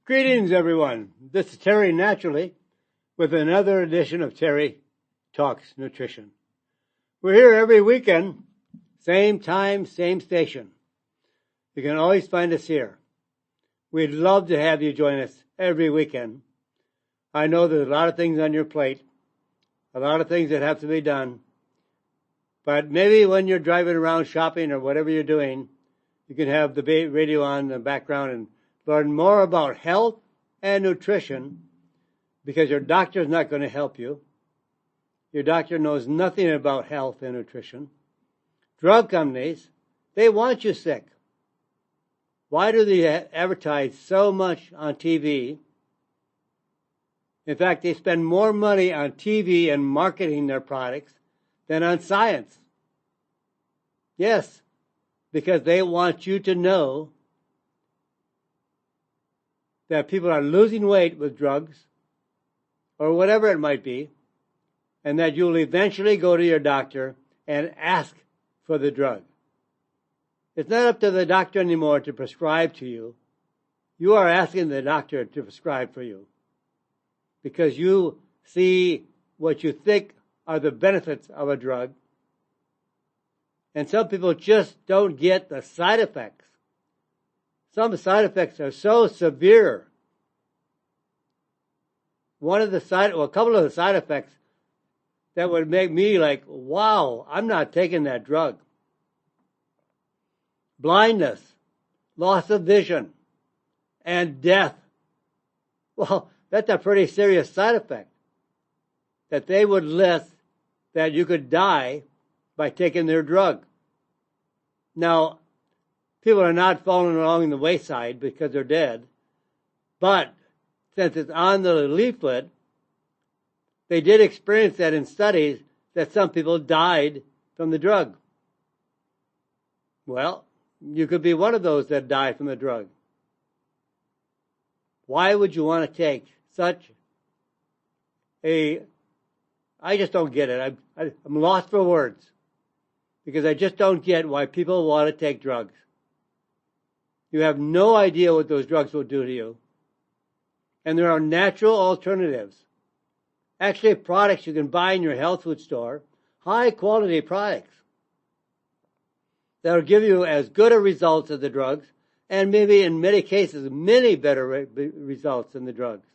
Greetings, everyone. This is Terry Naturally with another edition of Terry Talks Nutrition. We're here every weekend, same time, same station. You can always find us here. We'd love to have you join us every weekend. I know there's a lot of things on your plate, a lot of things that have to be done, but maybe when you're driving around shopping or whatever you're doing, you can have the radio on in the background and learn more about health and nutrition, because your doctor is not going to help you. Your doctor knows nothing about health and nutrition. Drug companies, they want you sick. Why do they advertise so much on TV? In fact, they spend more money on TV and marketing their products than on science. Yes, because they want you to know that people are losing weight with drugs or whatever it might be, and that you'll eventually go to your doctor and ask for the drug. It's not up to the doctor anymore to prescribe to you. You are asking the doctor to prescribe for you because you see what you think are the benefits of a drug. And some people just don't get the side effects. Some side effects are so severe. A couple of the side effects that would make me like, wow, I'm not taking that drug. Blindness, loss of vision, and death. Well, that's a pretty serious side effect that they would list that you could die by taking their drug. Now, people are not falling along the wayside because they're dead, but since it's on the leaflet, they did experience that in studies that some people died from the drug. Well, you could be one of those that died from the drug. Why would you want to take such I just don't get it. I'm lost for words because I just don't get why people want to take drugs. You have no idea what those drugs will do to you. And there are natural alternatives. Actually, products you can buy in your health food store, high quality products that will give you as good a results as the drugs, and maybe in many cases, many better results than the drugs.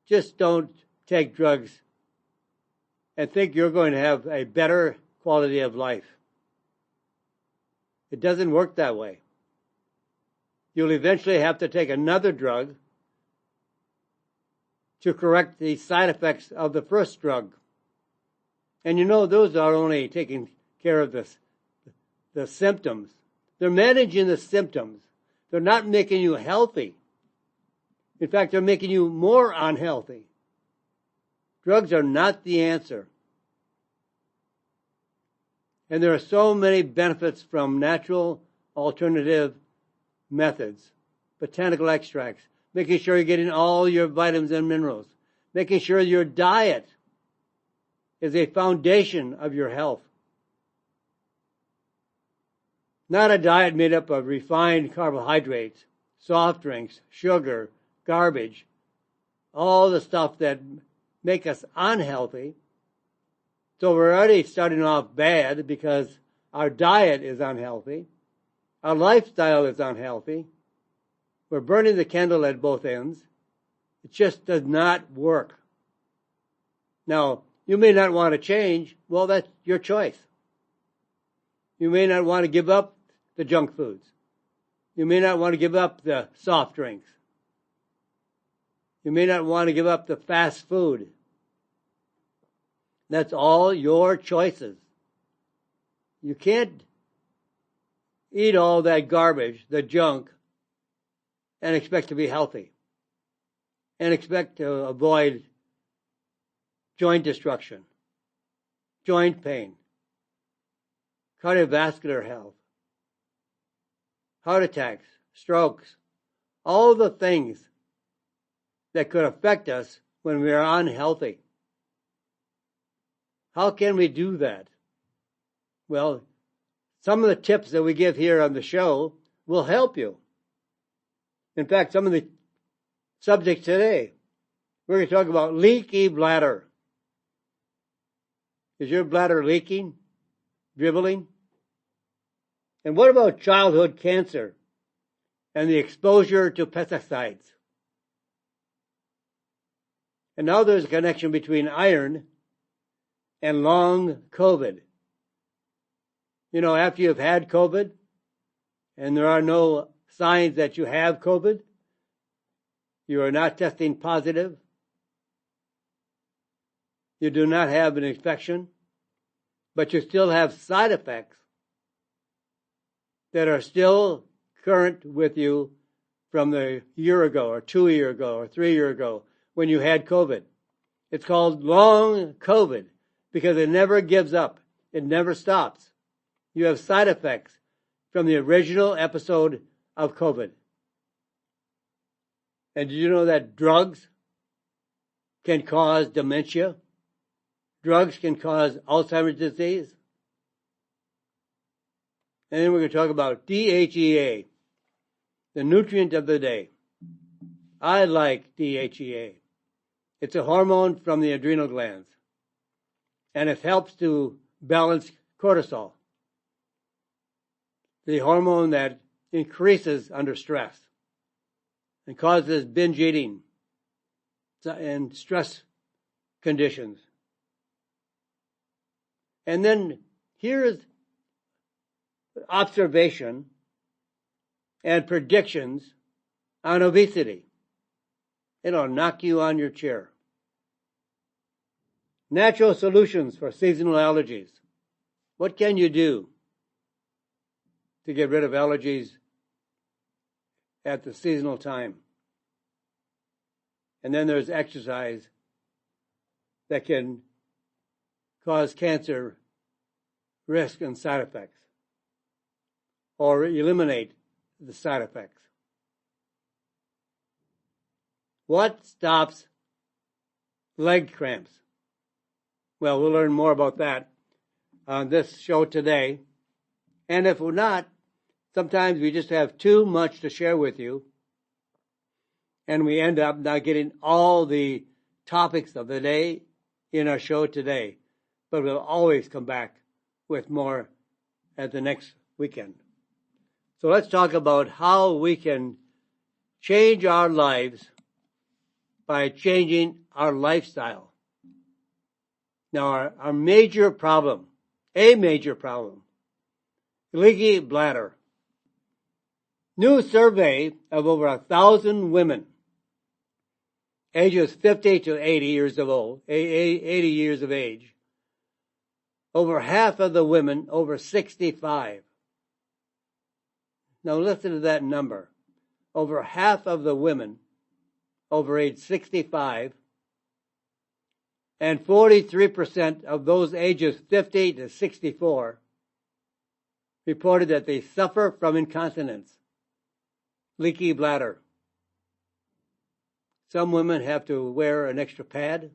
Just don't take drugs and think you're going to have a better quality of life. It doesn't work that way. You'll eventually have to take another drug to correct the side effects of the first drug. And you know, those are only taking care of the symptoms. They're managing the symptoms. They're not making you healthy. In fact, they're making you more unhealthy. Drugs are not the answer. And there are so many benefits from natural alternative methods, botanical extracts, making sure you're getting all your vitamins and minerals, making sure your diet is a foundation of your health. Not a diet made up of refined carbohydrates, soft drinks, sugar, garbage, all the stuff that make us unhealthy. So we're already starting off bad because our diet is unhealthy. Our lifestyle is unhealthy. We're burning the candle at both ends. It just does not work. Now, you may not want to change. Well, that's your choice. You may not want to give up the junk foods. You may not want to give up the soft drinks. You may not want to give up the fast food. That's all your choices. You can't eat all that garbage, the junk, and expect to be healthy. And expect to avoid joint destruction, joint pain, cardiovascular health, heart attacks, strokes, all the things that could affect us when we are unhealthy. How can we do that? Well, some of the tips that we give here on the show will help you. In fact, some of the subjects today, we're going to talk about leaky bladder. Is your bladder leaking, dribbling? And what about childhood cancer and the exposure to pesticides? And now there's a connection between iron and long COVID. You know, after you've had COVID and there are no signs that you have COVID, you are not testing positive, you do not have an infection, but you still have side effects that are still current with you from the year ago or 2 years ago or 3 years ago when you had COVID. It's called long COVID because it never gives up. It never stops. You have side effects from the original episode of COVID. And did you know that drugs can cause dementia? Drugs can cause Alzheimer's disease. And then we're going to talk about DHEA, the nutrient of the day. I like DHEA. It's a hormone from the adrenal glands. And it helps to balance cortisol, the hormone that increases under stress and causes binge eating and stress conditions. And then here is observation and predictions on obesity. It'll knock you on your chair. Natural solutions for seasonal allergies. What can you do to get rid of allergies at the seasonal time? And then there's exercise that can cause cancer risk and side effects, or eliminate the side effects. What stops leg cramps? Well, we'll learn more about that on this show today. And if we're not, sometimes we just have too much to share with you, and we end up not getting all the topics of the day in our show today. But we'll always come back with more at the next weekend. So let's talk about how we can change our lives by changing our lifestyle. Now, our major problem, leaky bladder. New survey of over 1,000 women, ages 50 to 80 years of age. Over half of the women over 65. Now listen to that number. Over half of the women over age 65 and 43% of those ages 50 to 64 reported that they suffer from incontinence, leaky bladder. Some women have to wear an extra pad.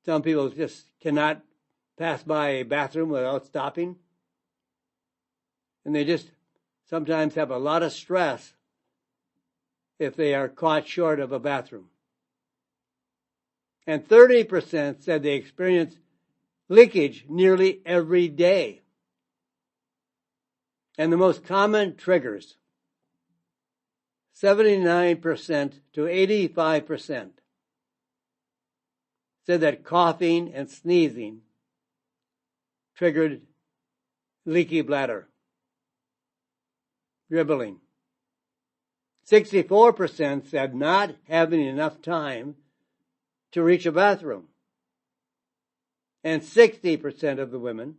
Some people just cannot pass by a bathroom without stopping. And they just sometimes have a lot of stress if they are caught short of a bathroom. And 30% said they experience leakage nearly every day. And the most common triggers, 79% to 85%, said that coughing and sneezing triggered leaky bladder, dribbling. 64% said not having enough time to reach a bathroom. And 60% of the women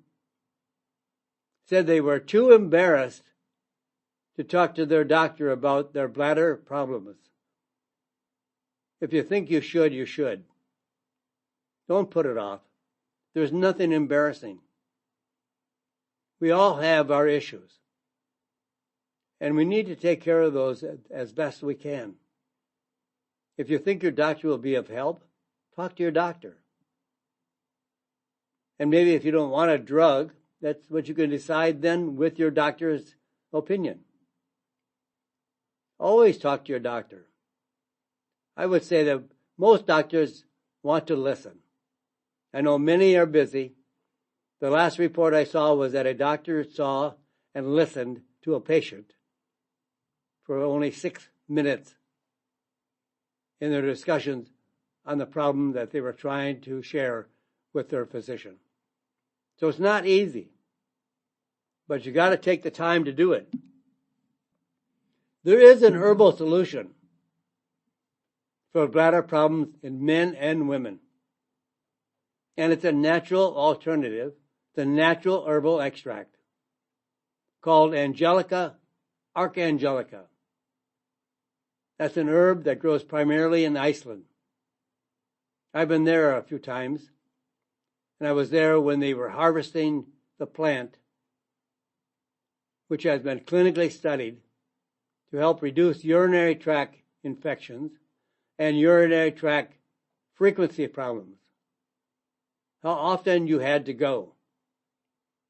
said they were too embarrassed to talk to their doctor about their bladder problems. If you think you should, you should. Don't put it off. There's nothing embarrassing. We all have our issues. And we need to take care of those as best we can. If you think your doctor will be of help, talk to your doctor. And maybe if you don't want a drug, that's what you can decide then with your doctor's opinion. always talk to your doctor. I would say that most doctors want to listen. I know many are busy. The last report I saw was that a doctor saw and listened to a patient for only 6 minutes in their discussions on the problem that they were trying to share with their physician. So it's not easy, but you got to take the time to do it. There is an herbal solution for bladder problems in men and women, and it's a natural alternative, the natural herbal extract called Archangelica. That's an herb that grows primarily in Iceland. I've been there a few times, and I was there when they were harvesting the plant, which has been clinically studied to help reduce urinary tract infections and urinary tract frequency problems. How often you had to go.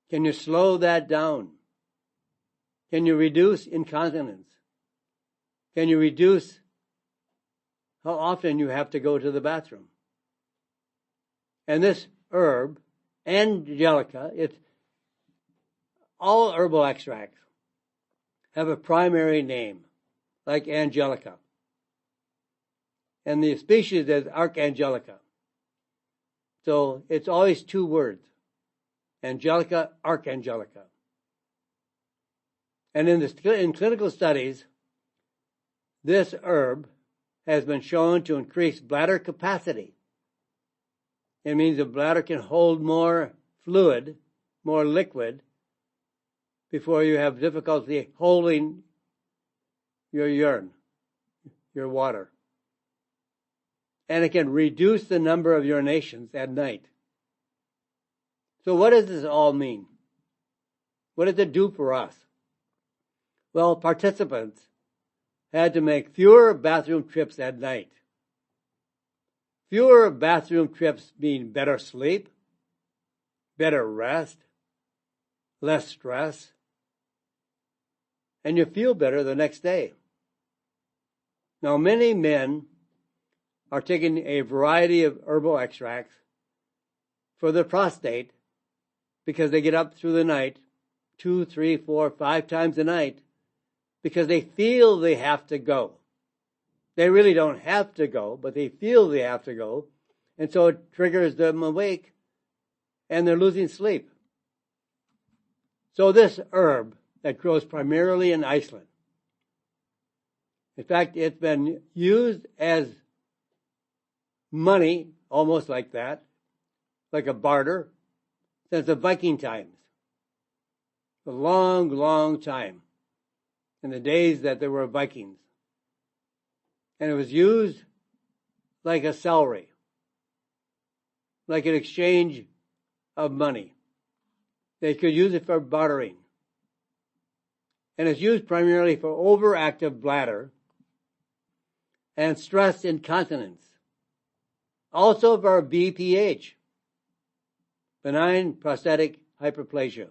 Can you slow that down? Can you reduce incontinence? Can you reduce how often you have to go to the bathroom? And this herb, Angelica, it's all herbal extracts have a primary name, like Angelica. And the species is Archangelica. So it's always 2 words, Angelica, Archangelica. And in clinical studies, this herb has been shown to increase bladder capacity. It means the bladder can hold more fluid, more liquid, before you have difficulty holding your urine, your water. And it can reduce the number of urinations at night. So what does this all mean? What does it do for us? Well, participants had to make fewer bathroom trips at night. Fewer bathroom trips mean better sleep, better rest, less stress, and you feel better the next day. Now, many men are taking a variety of herbal extracts for their prostate because they get up through the night 2, 3, 4, 5 times a night because they feel they have to go. They really don't have to go, but they feel they have to go, and so it triggers them awake, and they're losing sleep. So this herb that grows primarily in Iceland, in fact, it's been used as money, almost like that, like a barter, since the Viking times. A long, long time, in the days that there were Vikings. And it was used like a salary, like an exchange of money. They could use it for bartering. And it's used primarily for overactive bladder and stress incontinence. Also for BPH, benign prostatic hyperplasia,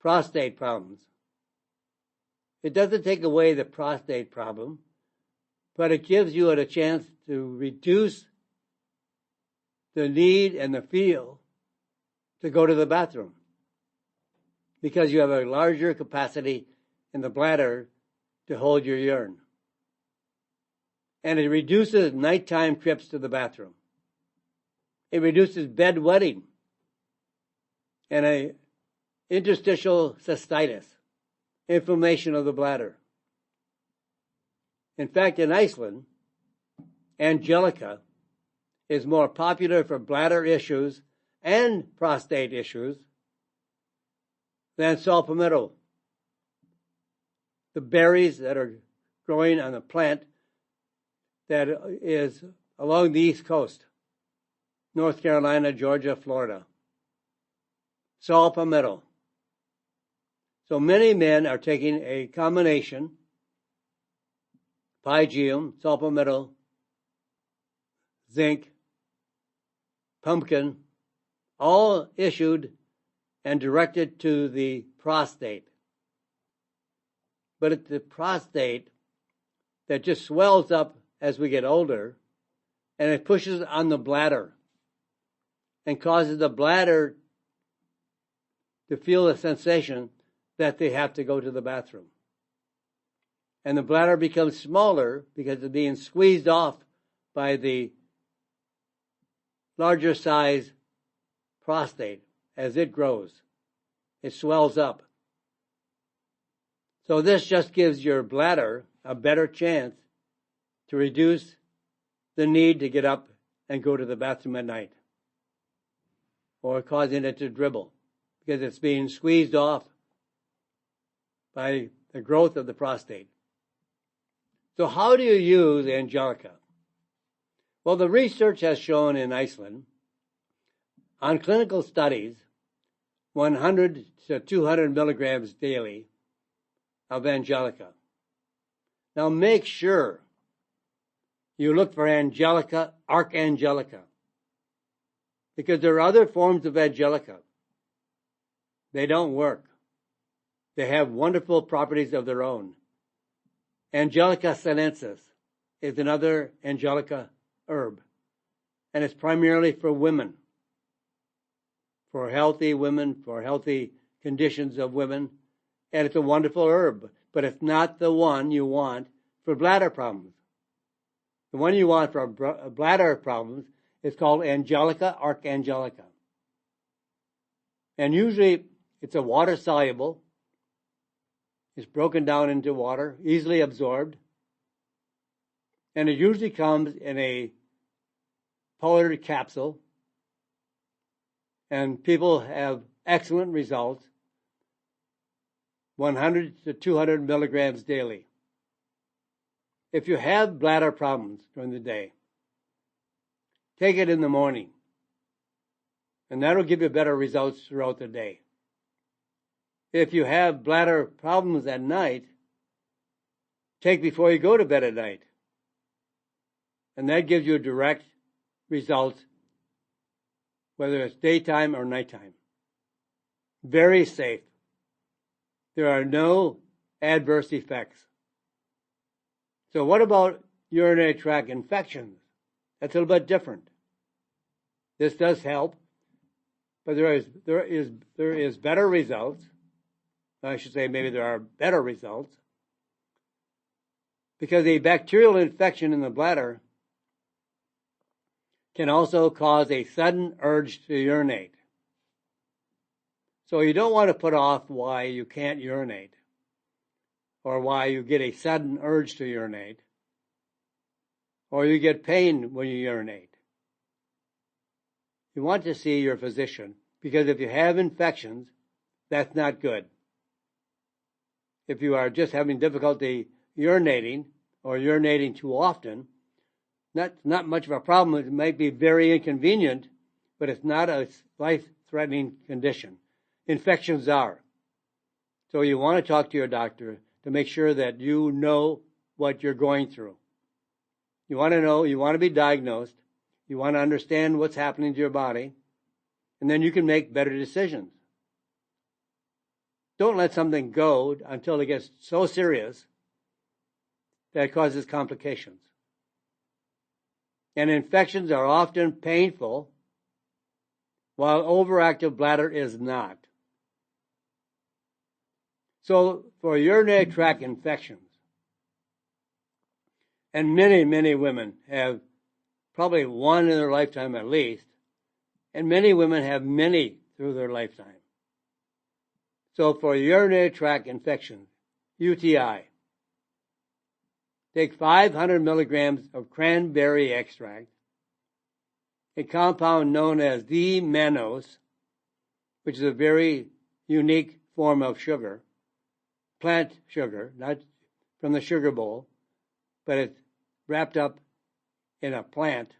prostate problems. It doesn't take away the prostate problem, but it gives you a chance to reduce the need and the feel to go to the bathroom because you have a larger capacity in the bladder to hold your urine. And it reduces nighttime trips to the bathroom. It reduces bedwetting and a interstitial cystitis, inflammation of the bladder. In fact, in Iceland, Angelica is more popular for bladder issues and prostate issues than saw palmetto. The berries that are growing on the plant that is along the East Coast, North Carolina, Georgia, Florida. Saw palmetto. So many men are taking a combination, pygeum, saw palmetto, zinc, pumpkin, all issued and directed to the prostate. but it's the prostate that just swells up as we get older, and it pushes on the bladder and causes the bladder to feel a sensation that they have to go to the bathroom. And the bladder becomes smaller because it's being squeezed off by the larger size prostate as it grows. It swells up. So this just gives your bladder a better chance to reduce the need to get up and go to the bathroom at night, or causing it to dribble because it's being squeezed off by the growth of the prostate. So how do you use Angelica? Well, the research has shown in Iceland on clinical studies 100 to 200 milligrams daily of Angelica. Now make sure you look for Angelica, Archangelica, because there are other forms of Angelica. They don't work. They have wonderful properties of their own. Angelica sinensis is another Angelica herb, and it's primarily for women, for healthy women, for healthy conditions of women, and it's a wonderful herb, but it's not the one you want for bladder problems. The one you want for bladder problems is called Angelica, Archangelica. And usually it's a water soluble. It's broken down into water, easily absorbed. And it usually comes in a powdered capsule. And people have excellent results, 100 to 200 milligrams daily. If you have bladder problems during the day, take it in the morning, and that'll give you better results throughout the day. If you have bladder problems at night, take before you go to bed at night, and that gives you direct results, whether it's daytime or nighttime. Very safe. There are no adverse effects. So what about urinary tract infections? That's a little bit different. This does help, but there is better results. I should say maybe there are better results, because a bacterial infection in the bladder can also cause a sudden urge to urinate. So you don't want to put off why you can't urinate, or why you get a sudden urge to urinate, or you get pain when you urinate. You want to see your physician, because if you have infections, that's not good. If you are just having difficulty urinating, or urinating too often, not much of a problem. It might be very inconvenient, but it's not a life-threatening condition. Infections are. So you want to talk to your doctor to make sure that you know what you're going through. You want to know, you want to be diagnosed, you want to understand what's happening to your body, and then you can make better decisions. Don't let something go until it gets so serious that it causes complications. And infections are often painful, while overactive bladder is not. So for urinary tract infections, and many, many women have probably one in their lifetime at least, and many women have many through their lifetime. So for urinary tract infections, UTI, take 500 milligrams of cranberry extract, a compound known as D-mannose, which is a very unique form of sugar, plant sugar, not from the sugar bowl, but it's wrapped up in a plant,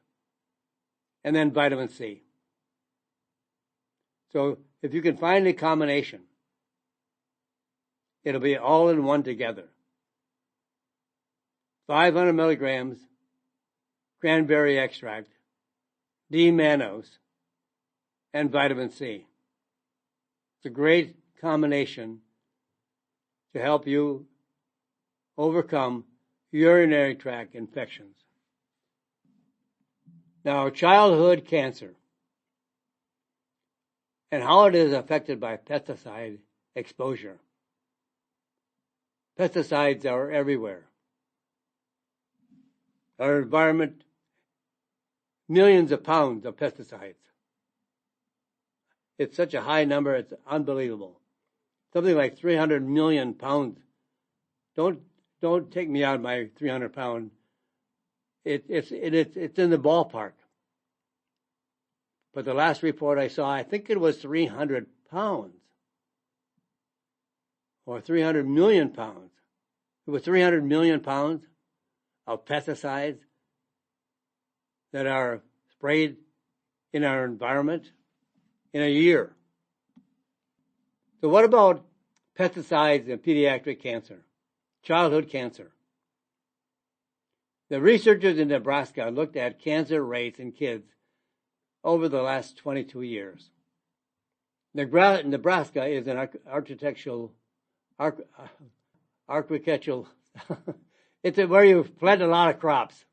and then vitamin C. So if you can find a combination, it'll be all in one together. 500 milligrams cranberry extract, D-mannose, and vitamin C. It's a great combination to help you overcome urinary tract infections. Now, childhood cancer and how it is affected by pesticide exposure. Pesticides are everywhere. Our environment, millions of pounds of pesticides. It's such a high number, it's unbelievable. Something like 300 million pounds. Don't take me out of my 300 pound. It's in the ballpark. But the last report I saw, I think it was 300 pounds. Or 300 million pounds. It was 300 million pounds of pesticides that are sprayed in our environment in a year. So what about pesticides and pediatric cancer, childhood cancer? The researchers in Nebraska looked at cancer rates in kids over the last 22 years. Nebraska is an architectural, it's where you plant a lot of crops.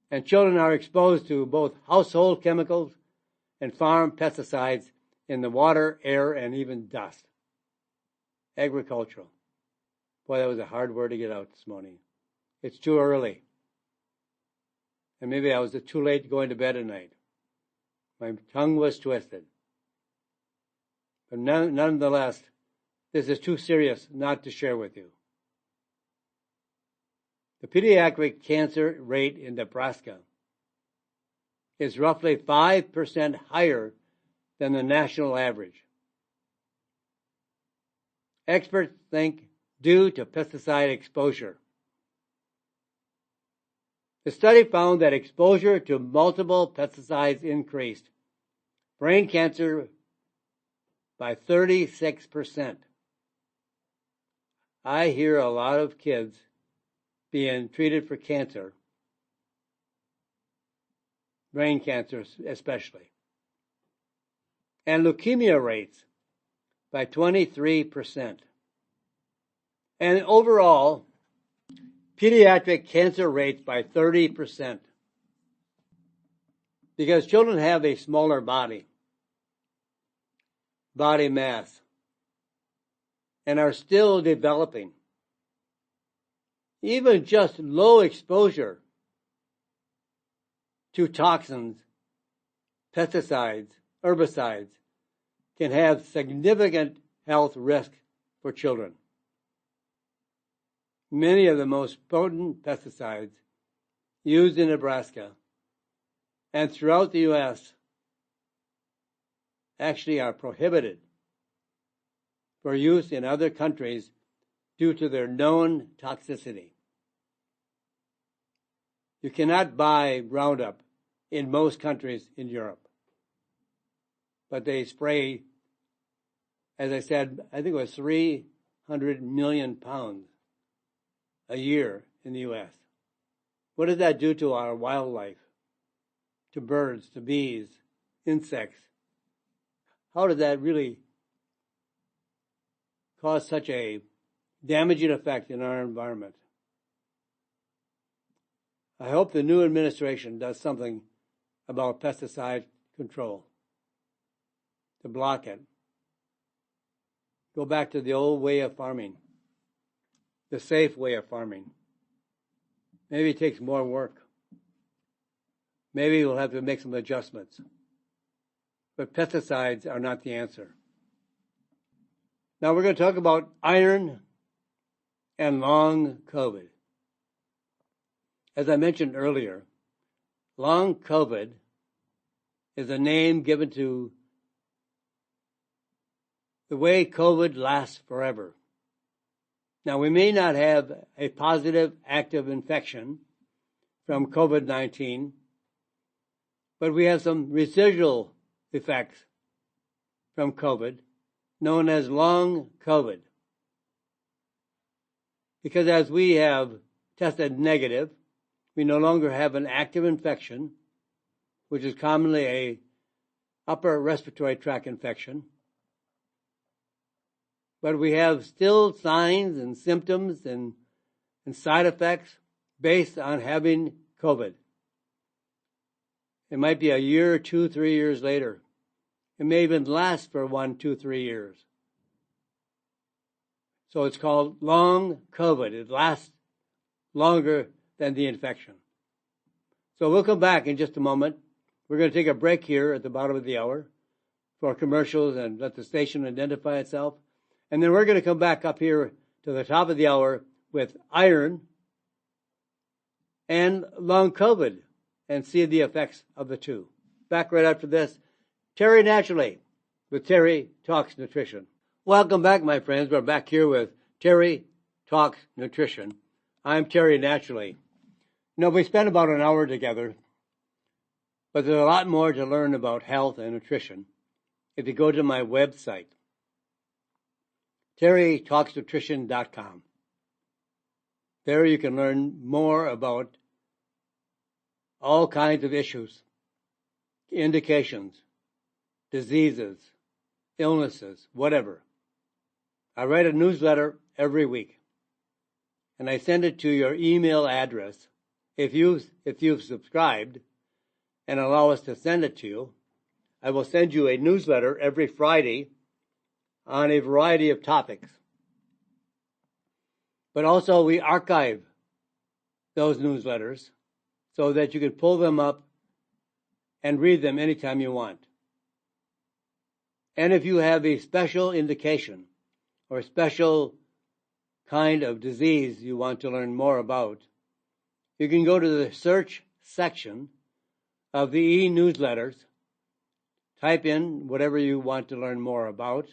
And children are exposed to both household chemicals and farm pesticides in the water, air, and even dust. Agricultural. Boy, that was a hard word to get out this morning. It's too early. And maybe I was too late going to bed at night. My tongue was twisted. But nonetheless, this is too serious not to share with you. The pediatric cancer rate in Nebraska is roughly 5% higher than the national average. Experts think due to pesticide exposure. The study found that exposure to multiple pesticides increased brain cancer by 36%. I hear a lot of kids being treated for cancer, brain cancer especially, and leukemia rates by 23%. And overall, pediatric cancer rates by 30%. Because children have a smaller body mass, and are still developing. Even just low exposure to toxins, pesticides, herbicides can have significant health risks for children. Many of the most potent pesticides used in Nebraska and throughout the U.S. actually are prohibited for use in other countries due to their known toxicity. You cannot buy Roundup in most countries in Europe. But they spray, as I said, I think it was 300 million pounds a year in the U.S. What does that do to our wildlife, to birds, to bees, insects? How does that really cause such a damaging effect in our environment? I hope the new administration does something about pesticide control to block it. Go back to the old way of farming, the safe way of farming. Maybe it takes more work. Maybe we'll have to make some adjustments. But pesticides are not the answer. Now we're going to talk about iron and long COVID. As I mentioned earlier, long COVID is a name given to the way COVID lasts forever. Now, we may not have a positive active infection from COVID-19, but we have some residual effects from COVID known as long COVID. Because as we have tested negative, we no longer have an active infection, which is commonly a upper respiratory tract infection. but we have still signs and symptoms and side effects based on having COVID. It might be a year, 2, 3 years later. It may even last for 1, 2, 3 years. So it's called long COVID. It lasts longer than the infection. So we'll come back in just a moment. We're going to take a break here at the bottom of the hour for commercials and let the station identify itself. And then we're going to come back up here to the top of the hour with iron and long COVID and see the effects of the two. Back right after this. Terry Naturally with Terry Talks Nutrition. Welcome back, my friends. We're back here with Terry Talks Nutrition. I'm Terry Naturally. We spent about an hour together, but there's a lot more to learn about health and nutrition if you go to my website, terrytalksnutrition.com. There you can learn more about all kinds of issues, indications, diseases, illnesses, whatever. I write a newsletter every week, and I send it to your email address. If you've subscribed and allow us to send it to you, I will send you a newsletter every Friday on a variety of topics. But also we archive those newsletters so that you can pull them up and read them anytime you want. And if you have a special indication or a special kind of disease you want to learn more about, you can go to the search section of the e-newsletters, type in whatever you want to learn more about,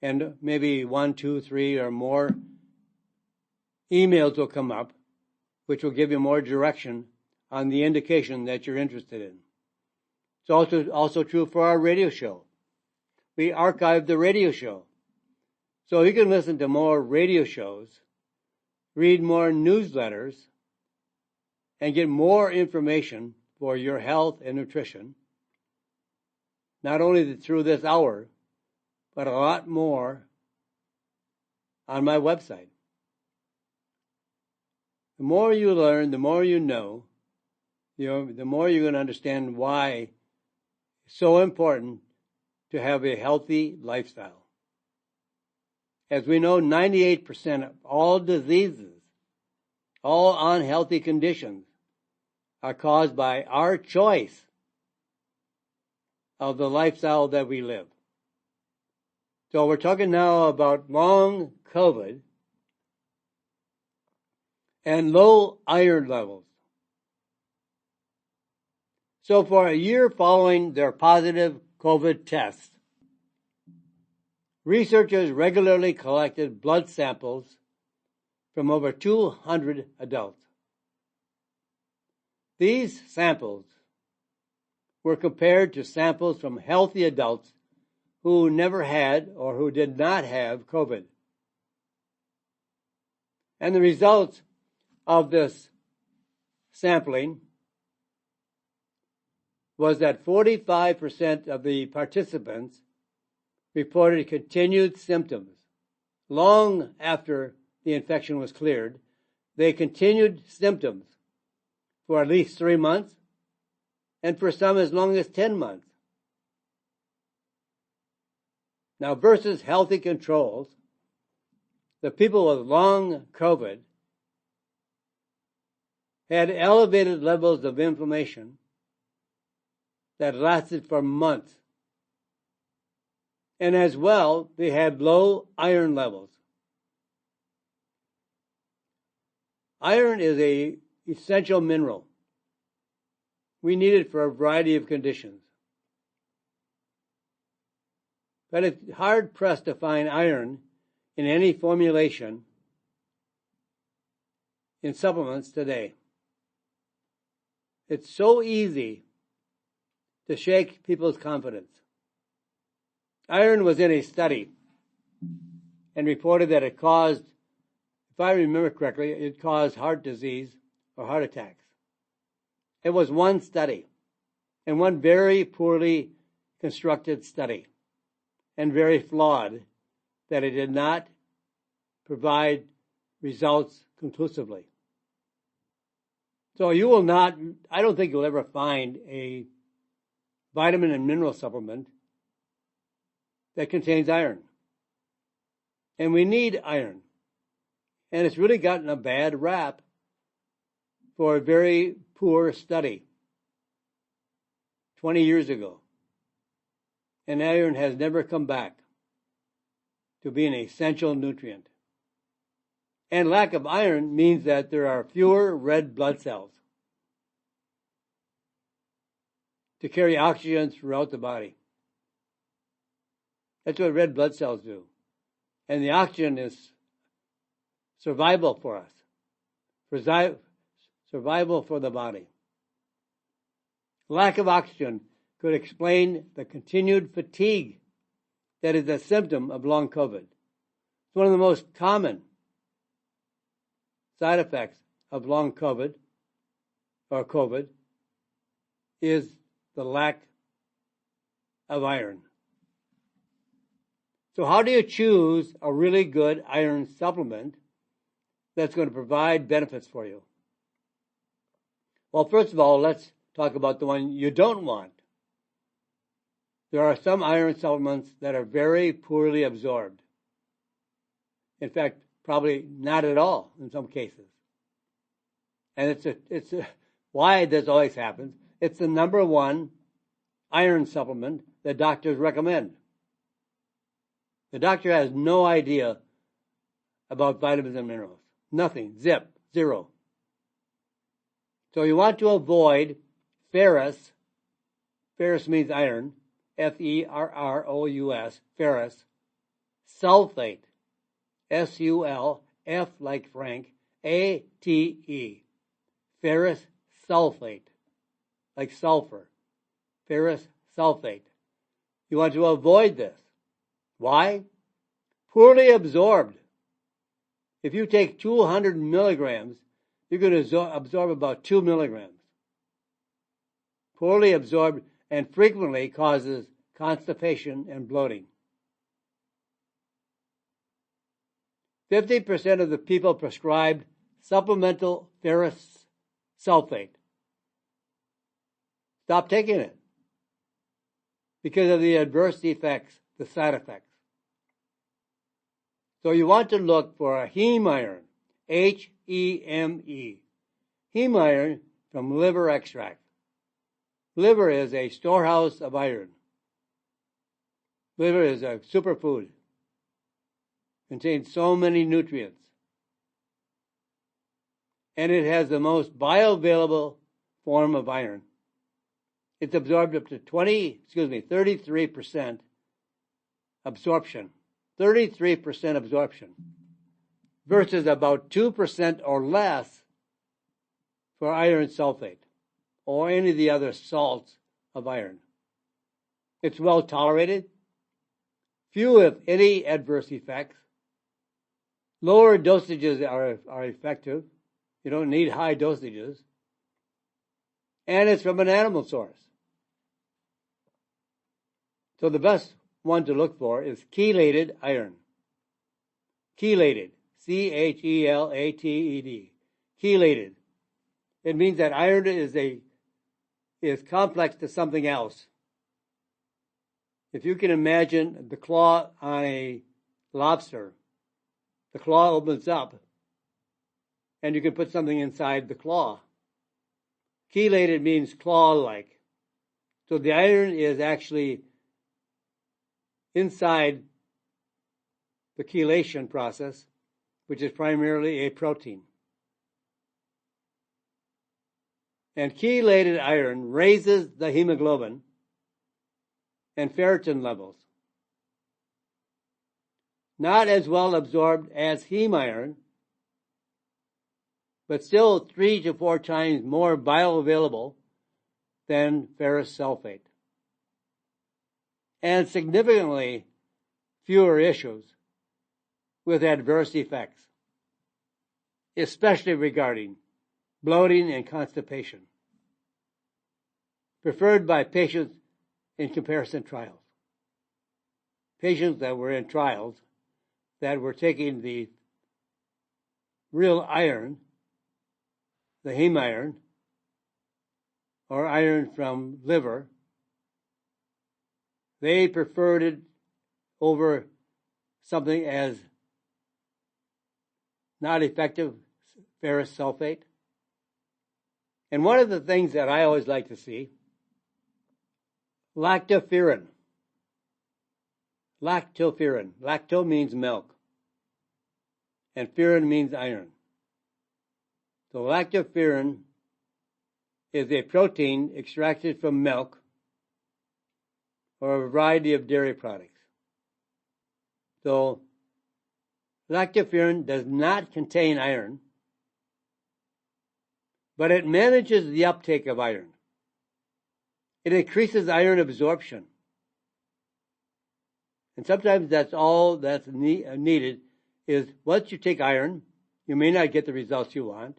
and maybe 1, 2, 3 or more emails will come up, which will give you more direction on the indication that you're interested in. It's also true for our radio show. We archive the radio show. So you can listen to more radio shows, read more newsletters, and get more information for your health and nutrition, not only through this hour, but a lot more on my website. The more you learn, the more you know, the more you're going to understand why it's so important to have a healthy lifestyle. As we know, 98% of all diseases, all unhealthy conditions, are caused by our choice of the lifestyle that we live. So we're talking now about long COVID and low iron levels. So for a year following their positive COVID tests, researchers regularly collected blood samples from over 200 adults. These samples were compared to samples from healthy adults who never had or who did not have COVID. And the results of this sampling was that 45% of the participants reported continued symptoms. Long after the infection was cleared, they continued symptoms for at least 3 months, and for some as long as 10 months. Now, versus healthy controls, the people with long COVID had elevated levels of inflammation that lasted for months. And as well, they had low iron levels. Iron is an essential mineral. We need it for a variety of conditions. But it's hard-pressed to find iron in any formulation in supplements today. It's so easy to shake people's confidence. Iron was in a study and reported that it caused, if I remember correctly, it caused heart disease or heart attacks. It was one study, and one very poorly constructed study, and very flawed that it did not provide results conclusively. So you will not, I don't think you'll ever find a vitamin and mineral supplement that contains iron. And we need iron. And it's really gotten a bad rap for a very poor study 20 years ago. And iron has never come back to be an essential nutrient. And lack of iron means that there are fewer red blood cells to carry oxygen throughout the body. That's what red blood cells do. And the oxygen is survival for us, survival for the body. Lack of oxygen could explain the continued fatigue that is a symptom of long COVID. It's one of the most common side effects of long COVID or COVID is the lack of iron. So how do you choose a really good iron supplement that's going to provide benefits for you? Well, first of all, let's talk about the one you don't want. There are some iron supplements that are very poorly absorbed. In fact, probably not at all in some cases. And it's why this always happens. It's the number one iron supplement that doctors recommend. The doctor has no idea about vitamins and minerals. Nothing. Zip. Zero. So you want to avoid ferrous. Ferrous means iron. Ferrous. Ferrous. Sulfate. S-U-L-F like Frank. A-T-E. Ferrous sulfate. Like sulfur. Ferrous sulfate. You want to avoid this. Why? Poorly absorbed. If you take 200 milligrams, you're going to absorb about 2 milligrams. Poorly absorbed and frequently causes constipation and bloating. 50% of the people prescribed supplemental ferrous sulfate stop taking it because of the adverse effects, the side effects. So you want to look for a heme iron, H-E-M-E. Heme iron from liver extract. Liver is a storehouse of iron. Liver is a superfood. Contains so many nutrients. And it has the most bioavailable form of iron. It's absorbed up to 33% absorption. 33% absorption versus about 2% or less for iron sulfate or any of the other salts of iron. It's well tolerated, few if any adverse effects. Lower dosages are effective. You don't need high dosages. And it's from an animal source. So the best one to look for is chelated iron. Chelated. C-H-E-L-A-T-E-D. Chelated. It means that iron is complex to something else. If you can imagine the claw on a lobster, the claw opens up and you can put something inside the claw. Chelated means claw-like. So the iron is actually inside the chelation process, which is primarily a protein. And chelated iron raises the hemoglobin and ferritin levels. Not as well absorbed as heme iron, but still 3 to 4 times more bioavailable than ferrous sulfate. And significantly fewer issues with adverse effects, especially regarding bloating and constipation, preferred by patients in comparison trials. Patients that were in trials that we're taking the real iron, the heme iron, or iron from liver. They preferred it over something as not effective ferrous sulfate. And one of the things that I always like to see, lactoferrin. Lactoferrin. Lacto means milk, and ferrin means iron. So lactoferrin is a protein extracted from milk or a variety of dairy products. So lactoferrin does not contain iron, but it manages the uptake of iron. It increases iron absorption. And sometimes that's all that's needed is once you take iron, you may not get the results you want.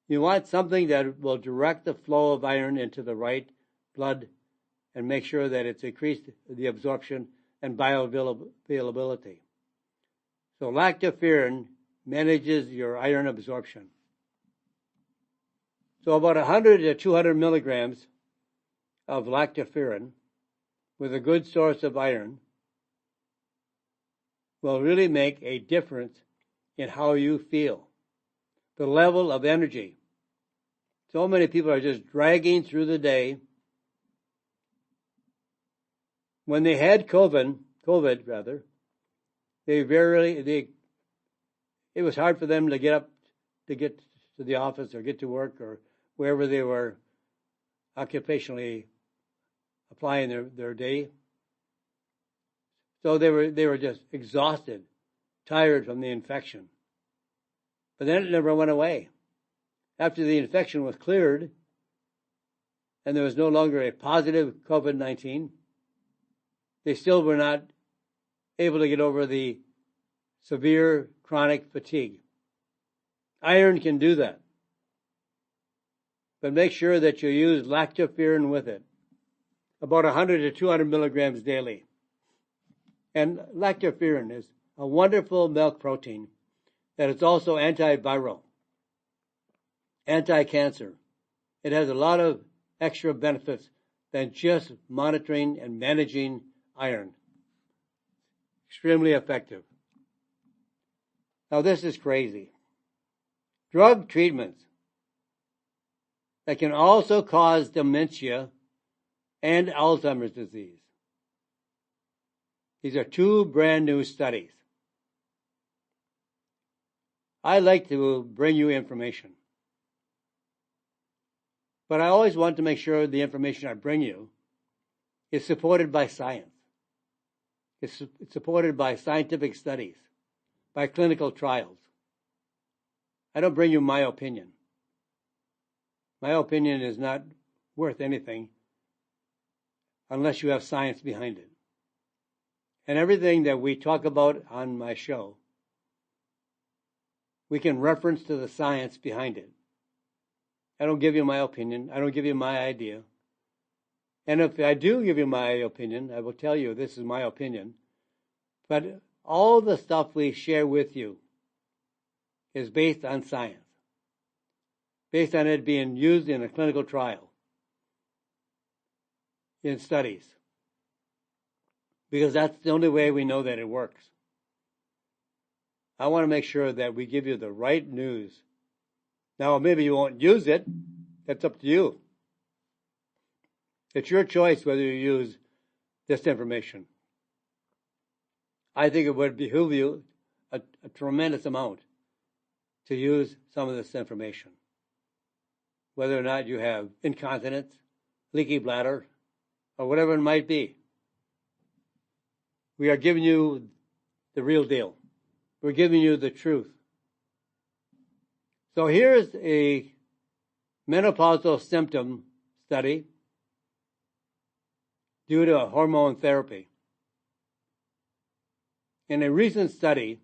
You want something that will direct the flow of iron into the right blood and make sure that it's increased the absorption and bioavailability. So lactoferrin manages your iron absorption. So about 100 to 200 milligrams of lactoferrin with a good source of iron will really make a difference in how you feel, the level of energy. So many people are just dragging through the day. When they had COVID, it was hard for them to get up, to get to the office or get to work or wherever they were occupationally applying their day. So they were just exhausted, tired from the infection. But then it never went away. After the infection was cleared and there was no longer a positive COVID-19, they still were not able to get over the severe chronic fatigue. Iron can do that. But make sure that you use lactoferrin with it, about 100 to 200 milligrams daily. And lactoferrin is a wonderful milk protein that is also antiviral, anti-cancer. It has a lot of extra benefits than just monitoring and managing iron. Extremely effective. Now this is crazy. Drug treatments that can also cause dementia and Alzheimer's disease. These are two brand new studies. I like to bring you information, but I always want to make sure the information I bring you is supported by science. It's supported by scientific studies, by clinical trials. I don't bring you my opinion. My opinion is not worth anything unless you have science behind it. And everything that we talk about on my show, we can reference to the science behind it. I don't give you my opinion. I don't give you my idea. And if I do give you my opinion, I will tell you this is my opinion. But all the stuff we share with you is based on science, based on it being used in a clinical trial, in studies, because that's the only way we know that it works. I want to make sure that we give you the right news. Now, maybe you won't use it. That's up to you. It's your choice whether you use this information. I think it would behoove you a tremendous amount to use some of this information. Whether or not you have incontinence, leaky bladder, or whatever it might be. We are giving you the real deal. We're giving you the truth. So here's a menopausal symptom study due to hormone therapy. In a recent study,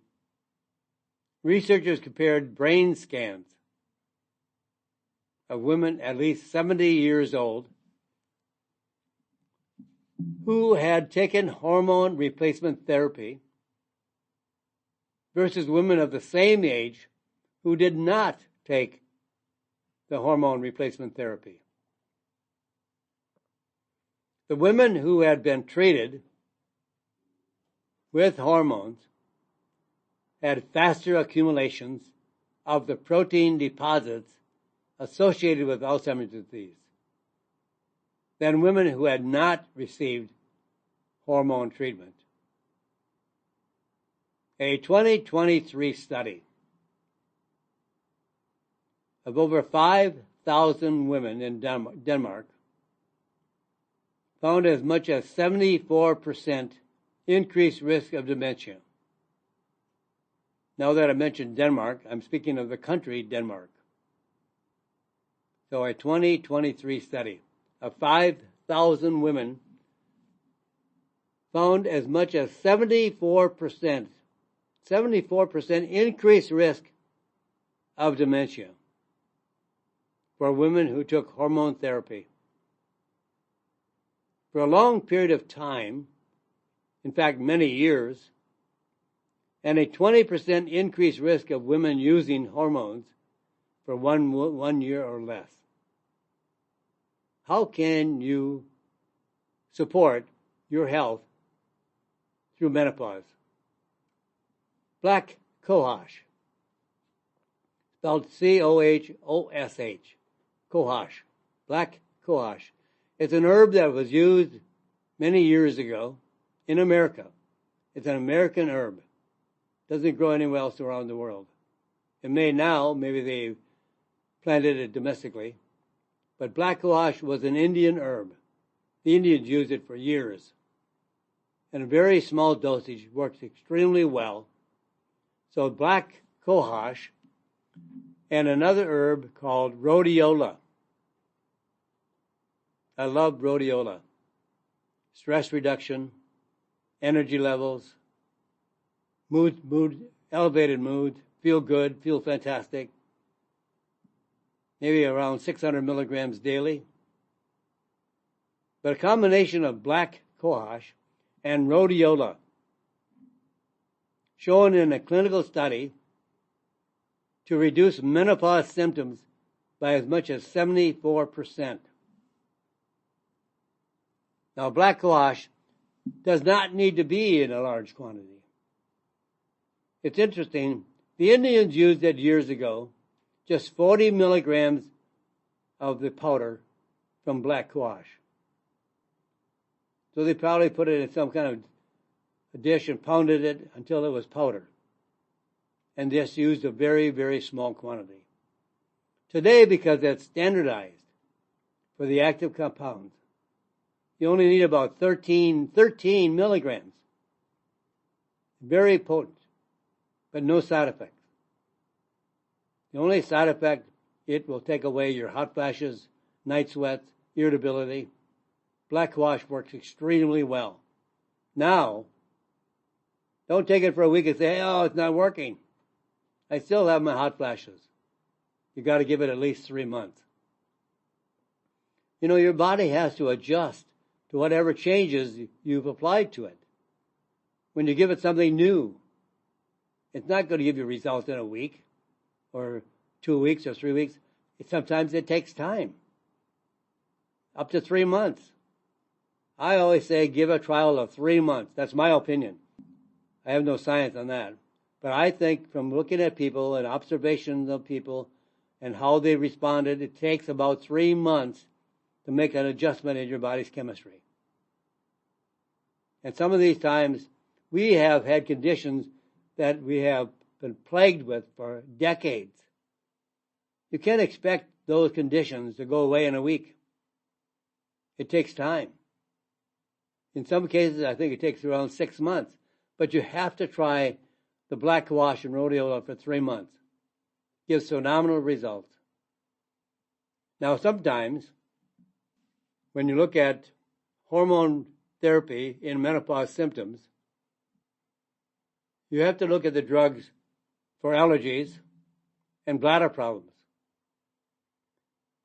researchers compared brain scans of women at least 70 years old who had taken hormone replacement therapy versus women of the same age who did not take the hormone replacement therapy. The women who had been treated with hormones had faster accumulations of the protein deposits associated with Alzheimer's disease than women who had not received hormone treatment. A 2023 study of over 5,000 women in Denmark found as much as 74% increased risk of dementia. Now that I mentioned Denmark, I'm speaking of the country Denmark. So a 2023 study of 5,000 women found as much as 74% increased risk of dementia for women who took hormone therapy. For a long period of time, in fact many years, and a 20% increased risk of women using hormones for one year or less. How can you support your health through menopause? Black cohosh, spelled C-O-H-O-S-H, cohosh, black cohosh. It's an herb that was used many years ago in America. It's an American herb. Doesn't grow anywhere else around the world. It may now, maybe they planted it domestically, but black cohosh was an Indian herb. The Indians used it for years. And a very small dosage works extremely well. So black cohosh and another herb called rhodiola. I love rhodiola. Stress reduction, energy levels, elevated mood, feel good, feel fantastic. Maybe around 600 milligrams daily. But a combination of black cohosh and rhodiola, shown in a clinical study to reduce menopause symptoms by as much as 74%. Now, black cohosh does not need to be in a large quantity. It's interesting, the Indians used it years ago, just 40 milligrams of the powder from black cohosh. So they probably put it in some kind of a dish and pounded it until it was powder. And just used a very, very small quantity. Today, because it's standardized for the active compounds, you only need about 13 milligrams. Very potent, but no side effects. The only side effect, it will take away your hot flashes, night sweats, irritability. Black cohosh works extremely well. Now, don't take it for a week and say, oh, it's not working. I still have my hot flashes. You got to give it at least 3 months. You know, your body has to adjust to whatever changes you've applied to it. When you give it something new, it's not going to give you results in a week or 2 weeks or 3 weeks. Sometimes it takes time, up to 3 months. I always say give a trial of 3 months. That's my opinion. I have no science on that. But I think from looking at people and observations of people and how they responded, it takes about 3 months to make an adjustment in your body's chemistry. And some of these times, we have had conditions that we have been plagued with for decades. You can't expect those conditions to go away in a week. It takes time. In some cases, I think it takes around 6 months. But you have to try the black cohosh and rhodiola for 3 months. Gives phenomenal results. Now, sometimes, when you look at hormone therapy in menopause symptoms, you have to look at the drugs for allergies and bladder problems.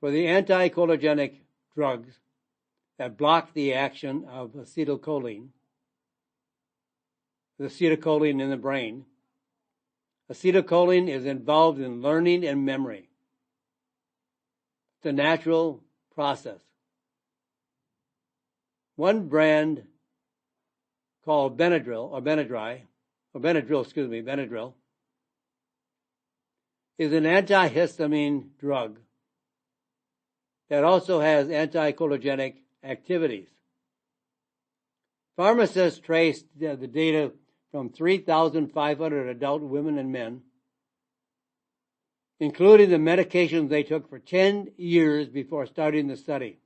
For the anticholinergic drugs that block the action of acetylcholine, the acetylcholine in the brain, Acetylcholine is involved in learning and memory. It's a natural process. One brand called Benadryl, is an antihistamine drug that also has anticholinergic activities. Pharmacists traced the data from 3,500 adult women and men, including the medications they took for 10 years before starting the study.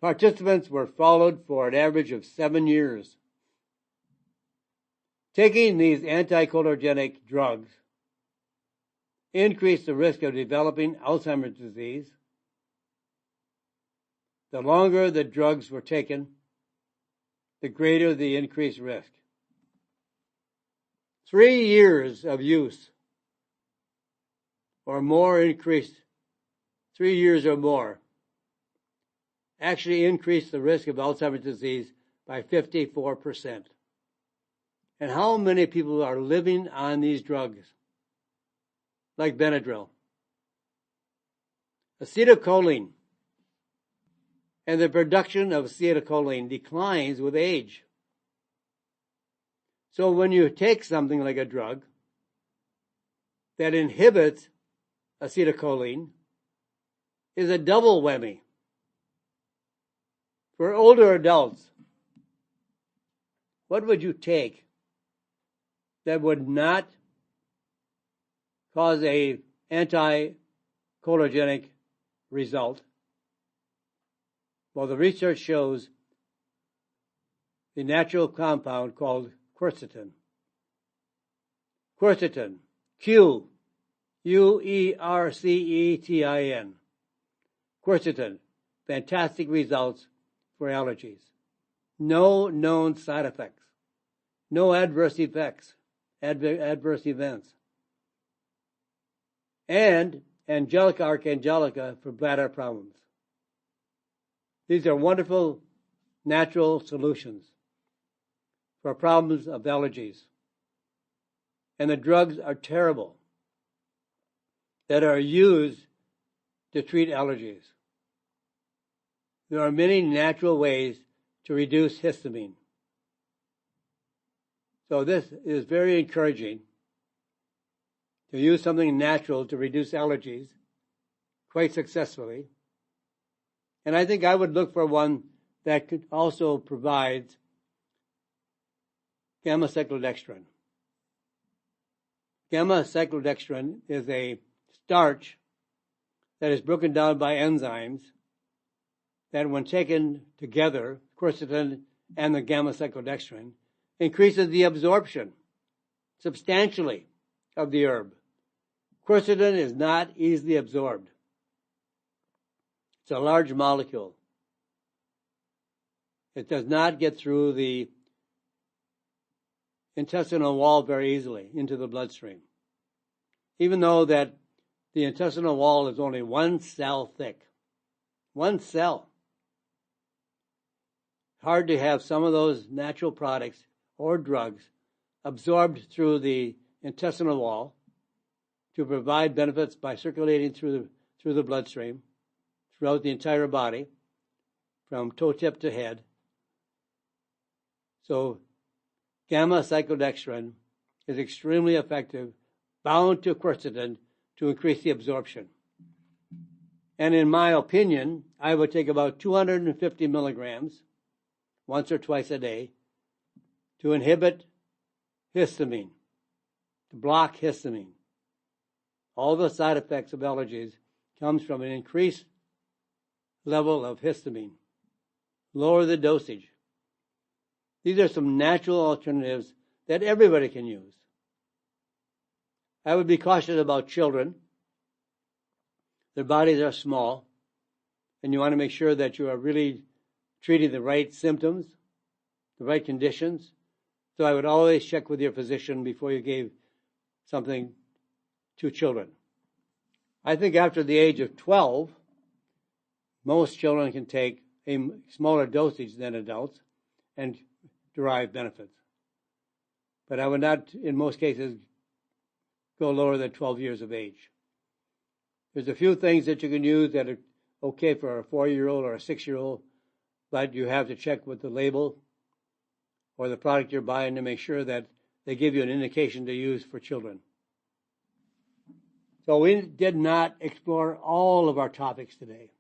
Participants were followed for an average of 7 years. Taking these anticholinergic drugs increased the risk of developing Alzheimer's disease. The longer the drugs were taken, the greater the increased risk. 3 years of use or more increased, 3 years or more, actually increased the risk of Alzheimer's disease by 54%. And how many people are living on these drugs, like Benadryl? Acetylcholine and the production of acetylcholine declines with age. So when you take something like a drug that inhibits acetylcholine, is a double whammy. For older adults, what would you take that would not cause a anticholinergic result? Well, the research shows the natural compound called quercetin. Quercetin, Quercetin. Quercetin, fantastic results for allergies. No known side effects. No adverse events. And Archangelica for bladder problems. These are wonderful natural solutions for problems of allergies. And the drugs are terrible that are used to treat allergies. There are many natural ways to reduce histamine. So this is very encouraging to use something natural to reduce allergies quite successfully. And I think I would look for one that could also provide gamma-cyclodextrin. Gamma-cyclodextrin is a starch that is broken down by enzymes that, when taken together, quercetin and the gamma-cyclodextrin, increases the absorption substantially of the herb. Quercetin is not easily absorbed. It's a large molecule. It does not get through the intestinal wall very easily into the bloodstream. Even though that the intestinal wall is only 1 cell thick. 1 cell. Hard to have some of those natural products or drugs absorbed through the intestinal wall to provide benefits by circulating through the bloodstream throughout the entire body, from toe tip to head. So gamma-cyclodextrin is extremely effective, bound to quercetin to increase the absorption. And in my opinion, I would take about 250 milligrams once or twice a day to inhibit histamine, to block histamine. All the side effects of allergies comes from an increased level of histamine. Lower the dosage. These are some natural alternatives that everybody can use. I would be cautious about children. Their bodies are small, and you want to make sure that you are really treating the right symptoms, the right conditions. So I would always check with your physician before you gave something to children. I think after the age of 12, most children can take a smaller dosage than adults and derive benefits. but I would not, in most cases, go lower than 12 years of age. There's a few things that you can use that are okay for a 4-year-old or a 6-year-old, but you have to check with the label or the product you're buying to make sure that they give you an indication to use for children. So we did not explore all of our topics today.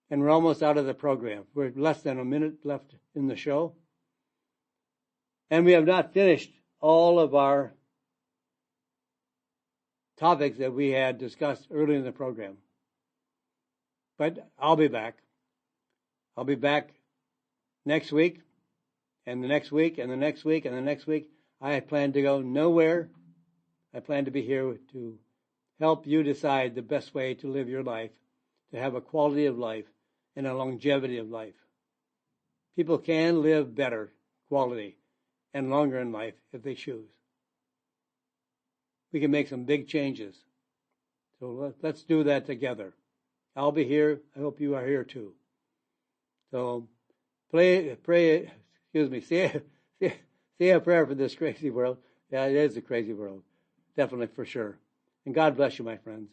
And we're almost out of the program. We're less than a minute left in the show. And we have not finished all of our topics that we had discussed early in the program. But I'll be back. I'll be back next week, and the next week, and the next week, and the next week. I plan to go nowhere. I plan to be here to help you decide the best way to live your life, to have a quality of life and a longevity of life. People can live better quality and longer in life if they choose. We can make some big changes. So let's do that together. I'll be here. I hope you are here too. So say a prayer for this crazy world. Yeah, it is a crazy world. Definitely, for sure. And God bless you, my friends.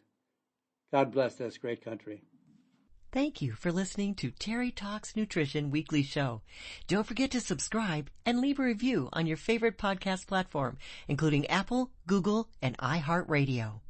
God bless this great country. Thank you for listening to Terry Talks Nutrition Weekly Show. Don't forget to subscribe and leave a review on your favorite podcast platform, including Apple, Google, and iHeartRadio.